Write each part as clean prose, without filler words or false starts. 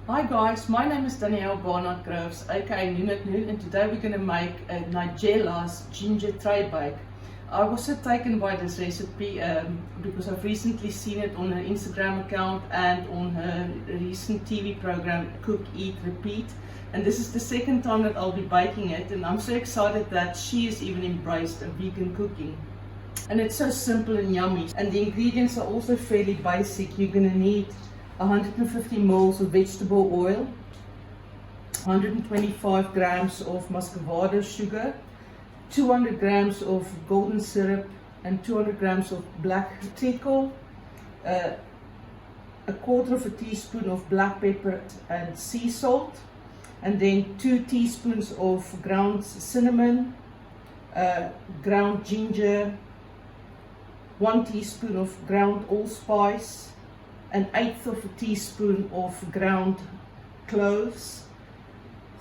Hi guys, my name is Danielle Barnard-Groves, aka Noon, and today we're going to make a Nigella's ginger tray bake. I was so taken by this recipe because I've recently seen it on her Instagram account and on her recent TV program Cook, Eat, Repeat, and this is the second time that I'll be baking it, and I'm so excited that she has even embraced vegan cooking. And it's so simple and yummy, and the ingredients are also fairly basic. You're going to need 150 ml of vegetable oil, 125 grams of muscovado sugar, 200 grams of golden syrup, and 200 grams of black treacle, a quarter of a teaspoon of black pepper and sea salt, and then 2 teaspoons of ground cinnamon, ground ginger, 1 teaspoon of ground allspice, an eighth of a teaspoon of ground cloves,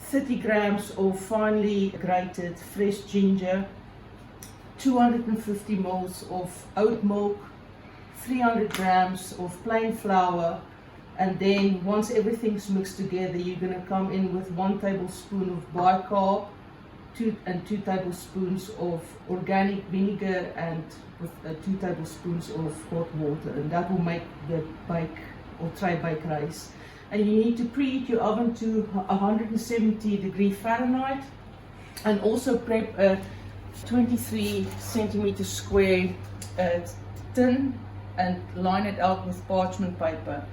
30 grams of finely grated fresh ginger, 250 ml of oat milk, 300 grams of plain flour, and then once everything's mixed together, you're going to come in with 1 tablespoon of bicarb, 2 tablespoons of organic vinegar, and with 2 tablespoons of hot water, and that will make the bake or tray bake rice. And you need to preheat your oven to 170 degrees Fahrenheit, and also prep a 23 centimeter square tin and line it out with parchment paper,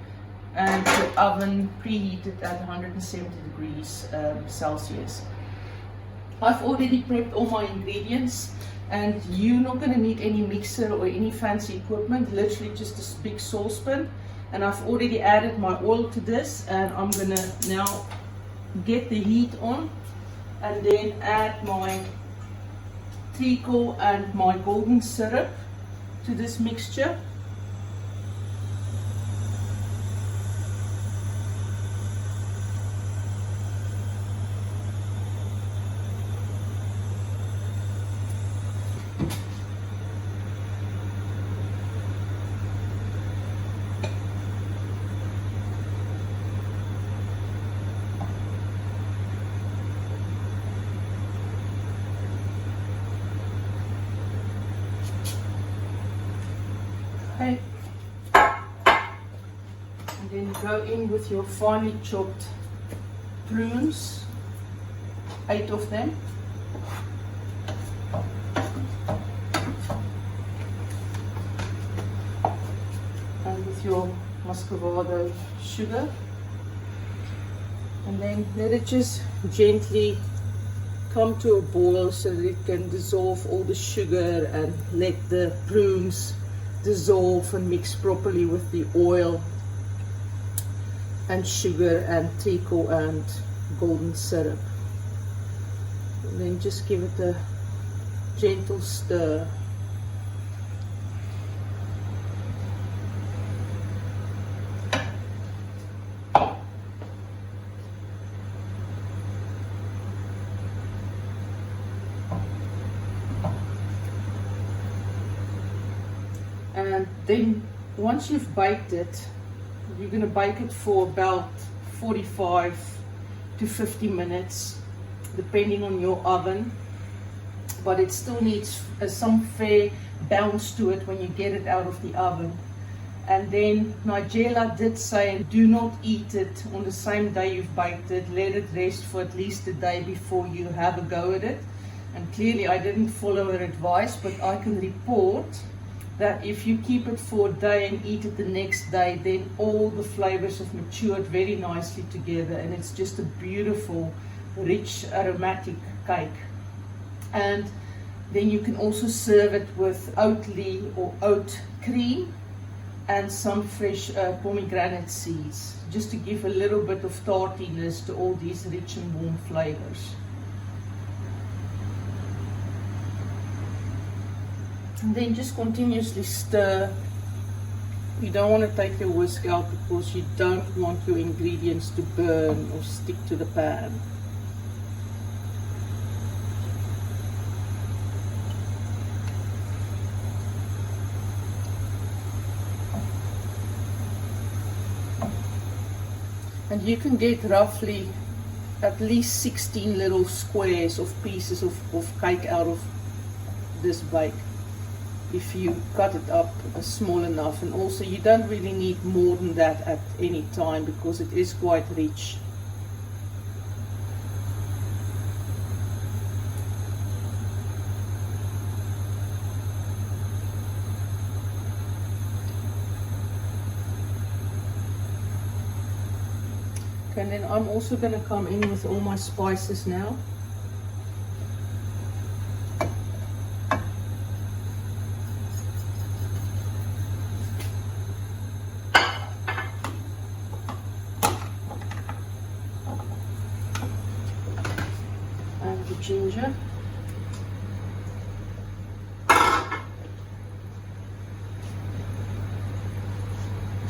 and the oven preheated at 170 degrees Celsius. I've already prepped all my ingredients, and you're not going to need any mixer or any fancy equipment, literally just a big saucepan. And I've already added my oil to this, and I'm going to now get the heat on and then add my treacle and my golden syrup to this mixture. Okay. And then go in with your finely chopped prunes, 8 of them. And with your muscovado sugar. And then let it just gently come to a boil so that it can dissolve all the sugar and let the prunes dissolve and mix properly with the oil and sugar and treacle and golden syrup. And then just give it a gentle stir. And then once you've baked it, you're going to bake it for about 45 to 50 minutes, depending on your oven. But it still needs some fair bounce to it when you get it out of the oven. And then Nigella did say, do not eat it on the same day you've baked it. Let it rest for at least a day before you have a go at it. And clearly I didn't follow her advice, but I can report that if you keep it for a day and eat it the next day, then all the flavors have matured very nicely together, and it's just a beautiful, rich, aromatic cake. And then you can also serve it with oatly or oat cream and some fresh pomegranate seeds, just to give a little bit of tartiness to all these rich and warm flavors. And then just continuously stir. You don't want to take your whisk out because you don't want your ingredients to burn or stick to the pan. And you can get roughly at least 16 little squares of pieces of cake out of this bake if you cut it up small enough. And also you don't really need more than that at any time because it is quite rich. Okay, and then I'm also going to come in with all my spices now. And the ginger.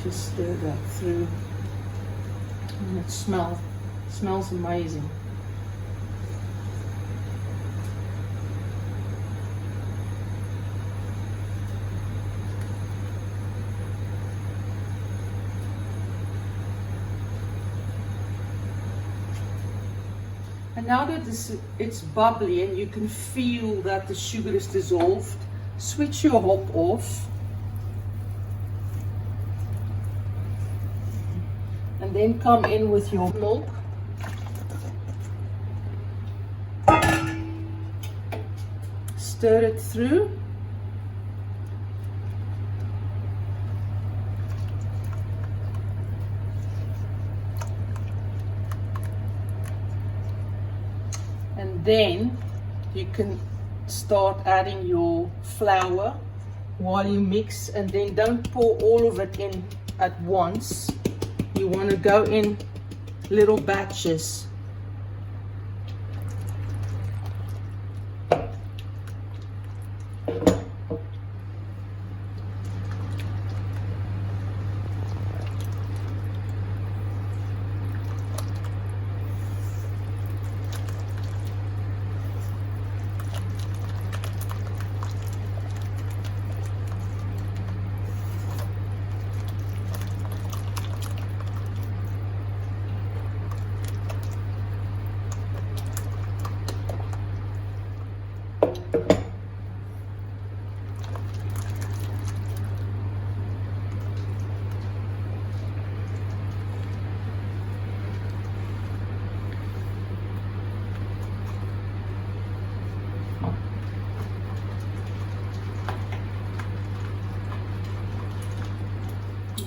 Just stir that through. And it smells amazing. And now that it's bubbly and you can feel that the sugar is dissolved, switch your hob off. And then come in with your milk. Stir it through. And then you can start adding your flour while you mix, and then don't pour all of it in at once. You want to go in little batches.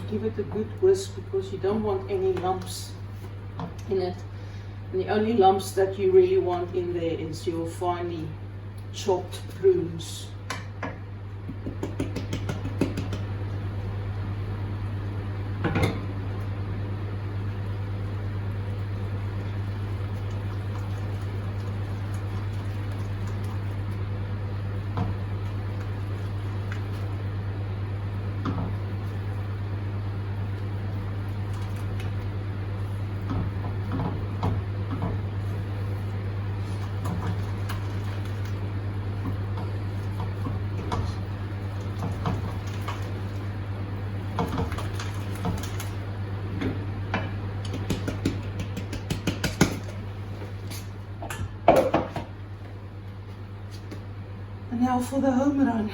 Give it a good whisk because you don't want any lumps in it. And the only lumps that you really want in there is your finely chopped prunes. And now for the home run.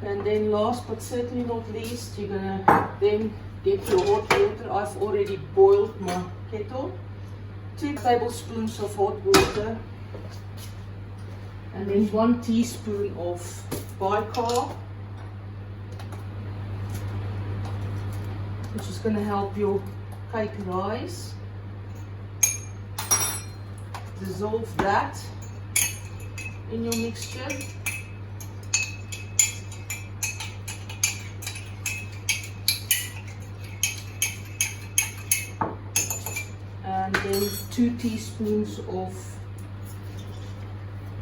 And then last but certainly not least, you're gonna then get your hot water. I've already boiled my kettle. 2 tablespoons of hot water. And then 1 teaspoon of bicarb, which is gonna help your cake rise. Dissolve that in your mixture. then 2 teaspoons of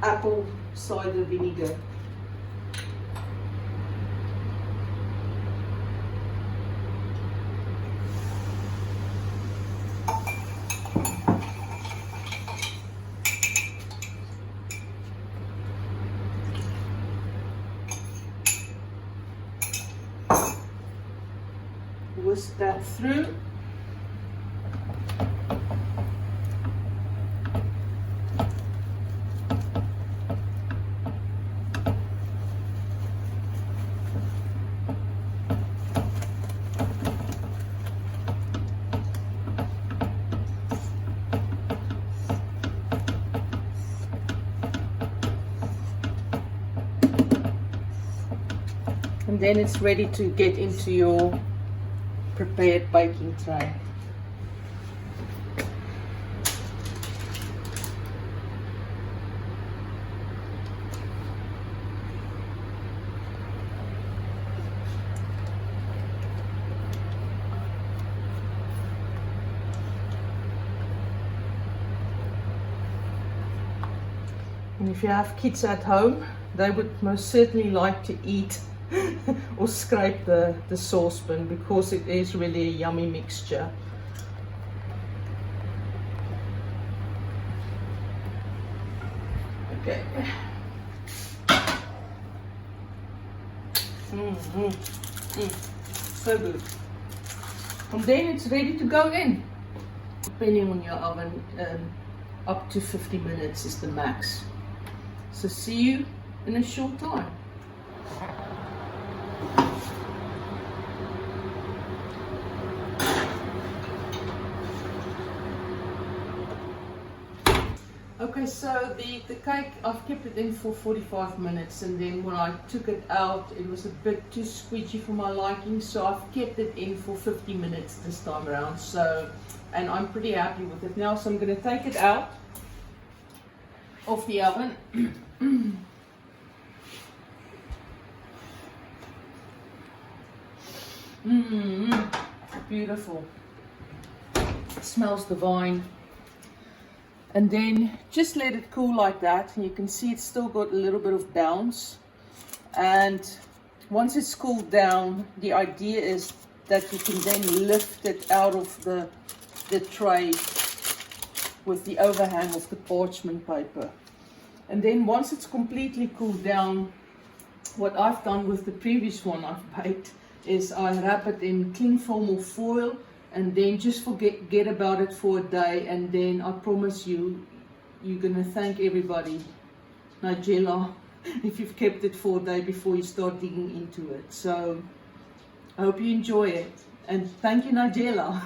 apple cider vinegar. Whisk that through. And then it's ready to get into your prepared baking tray. And if you have kids at home, they would most certainly like to eat or scrape the saucepan, because it is really a yummy mixture. Okay. So good. And then it's ready to go in. Depending on your oven, up to 50 minutes is the max. So see you in a short time. Okay, so the cake, I've kept it in for 45 minutes, and then when I took it out, it was a bit too squidgy for my liking, so I've kept it in for 50 minutes this time around. So, and I'm pretty happy with it now, so I'm going to take it out of the oven. Beautiful. It smells divine. And then just let it cool like that, and you can see it's still got a little bit of bounce. And once it's cooled down, the idea is that you can then lift it out of the tray with the overhang of the parchment paper. And then once it's completely cooled down, what I've done with the previous one I've baked is I wrap it in cling film or foil, and then just forget about it for a day, and then I promise you, you're gonna thank everybody, Nigella, if you've kept it for a day before you start digging into it. So I hope you enjoy it, and thank you, Nigella.